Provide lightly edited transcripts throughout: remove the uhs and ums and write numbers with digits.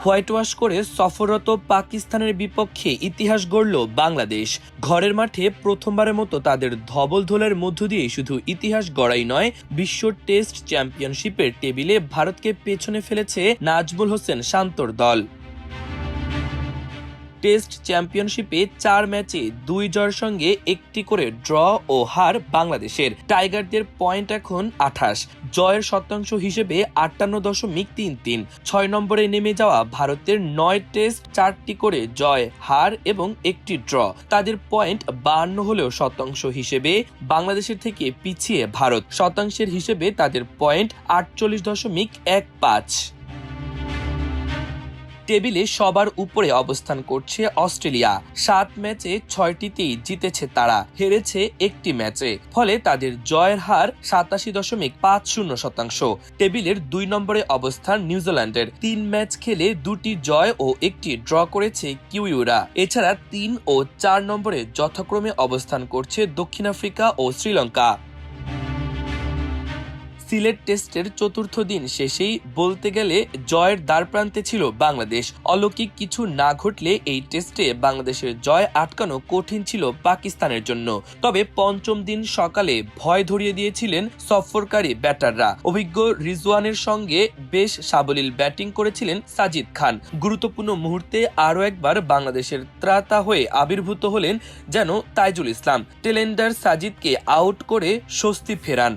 White wash করে সফররত পাকিস্তানের বিপক্ষে ইতিহাস গড়ল বাংলাদেশ। ঘরের মাঠে প্রথমবারের মতো তাদের ধবলধোলের মধ্য দিয়ে শুধু ইতিহাস গড়াই নয়, বিশ্ব টেস্ট চ্যাম্পিয়নশিপের টেবিলে ভারতকে পেছনে ফেলেছে নাজমুল হোসেন শান্তর দল। টেস্ট চ্যাম্পিয়নশিপে ৪ ম্যাচে ২ জয়ের সঙ্গে একটি করে ড্র ও হার বাংলাদেশের। টাইগারদের পয়েন্ট এখন ২৮। জয়ের শতাংশ হিসেবে ৫৮.৩৩। ৬ নম্বরে নেমে যাওয়া ভারতের ৯ টেস্ট ৪টি করে জয়, হার এবং একটি ড্র। তাদের পয়েন্ট ৫২ হলেও শতাংশ হিসেবে বাংলাদেশের থেকে পিছিয়ে ভারত। শতাংশের হিসেবে তাদের পয়েন্ট ৪৮.১৫। টেবিলে সবার উপরে অবস্থান করছে অস্ট্রেলিয়া। ৭ ম্যাচে ৬টিতেই জিতেছে তারা, হেরেছে একটি ম্যাচে। ফলে তাদের জয়ের হার ৮৭.৫০%। টেবিলের ২ নম্বরে অবস্থান নিউজিল্যান্ডের। ৩ ম্যাচ খেলে ২টি জয় ও একটি ড্র করেছে কিউইরা। এছাড়া ৩ ও ৪ নম্বরে যথাক্রমে অবস্থান করছে দক্ষিণ আফ্রিকা ও শ্রীলঙ্কা। সিলেট টেস্টের চতুর্থ দিন শেষেই বলতে গেলে জয়ের দ্বারপ্রান্তে ছিল বাংলাদেশ। অলৌকিক কিছু না ঘটলে এই টেস্টে বাংলাদেশের জয় আটকানো কঠিন ছিল পাকিস্তানের জন্য। তবে পঞ্চম দিন সকালে ভয় ধরিয়ে দিয়েছিলেন সফরকারী ব্যাটাররা। অভিজ্ঞ রিজওয়ানের সঙ্গে বেশ সাবলীল ব্যাটিং করেছিলেন সাজিদ খান। গুরুত্বপূর্ণ মুহূর্তে আরও একবার বাংলাদেশের ত্রাতা হয়ে আবির্ভূত হলেন যেন তাইজুল ইসলাম। টেলেন্ডার সাজিদকে আউট করে স্বস্তি ফেরান।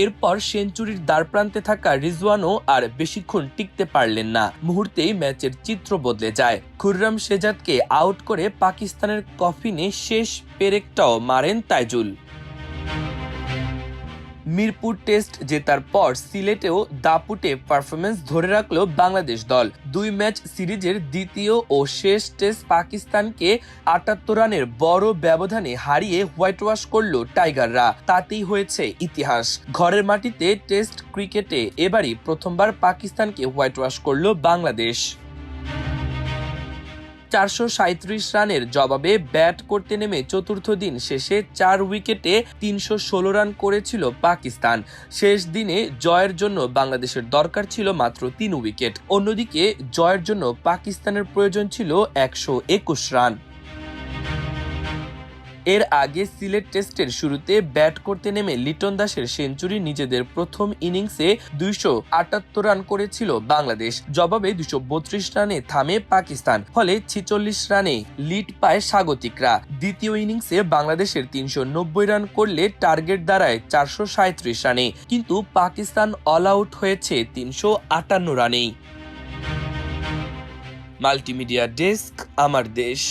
এরপর সেঞ্চুরির দ্বারপ্রান্তে থাকা রিজওয়ানও আর বেশিক্ষণ টিকতে পারলেন না। মুহূর্তেই ম্যাচের চিত্র বদলে যায়। খুররাম শেজাদকে আউট করে পাকিস্তানের কফিনে শেষ পেরেকটাও মারেন তাইজুল। মিরপুর টেস্ট জেতার পর সিলেটেও দাপুটে পারফরমেন্স ধরে রাখল বাংলাদেশ দল। ২ ম্যাচ সিরিজের দ্বিতীয় ও শেষ টেস্ট পাকিস্তানকে ৭৮ রানের বড় ব্যবধানে হারিয়ে হোয়াইট ওয়াশ করল টাইগাররা। তাতেই হয়েছে ইতিহাস। ঘরের মাটিতে টেস্ট ক্রিকেটে এবারই প্রথমবার পাকিস্তানকে হোয়াইট ওয়াশ করল বাংলাদেশ। ৪৩৭ রানের জবাবে ব্যাট করতে নেমে চতুর্থ দিন শেষে ৪ উইকেটে ৩১৬ রান করেছিল পাকিস্তান। শেষ দিনে জয়ের জন্য বাংলাদেশের দরকার ছিল মাত্র ৩ উইকেট। অন্যদিকে জয়ের জন্য পাকিস্তানের প্রয়োজন ছিল ১২১ রান। এর আগে সিলেট টেস্টের শুরুতে ব্যাট করতে নেমে লিটন দাসের সেঞ্চুরি নিজেদের প্রথম ইনিংসে ২৭৮ রান করেছিল বাংলাদেশ। জবাবে ২৩২ রানে থামে পাকিস্তান। ফলে ৪৬ রানে লিড পায় স্বাগতিকরা। দ্বিতীয় ইনিংসে বাংলাদেশের ৩৯০ রান করলে টার্গেট দাঁড়ায় ৪৩৭ রানে, কিন্তু পাকিস্তান অল আউট হয়েছে ৩৫৮ রানেই। মাল্টিমিডিয়া ডেস্ক, আমার দেশ।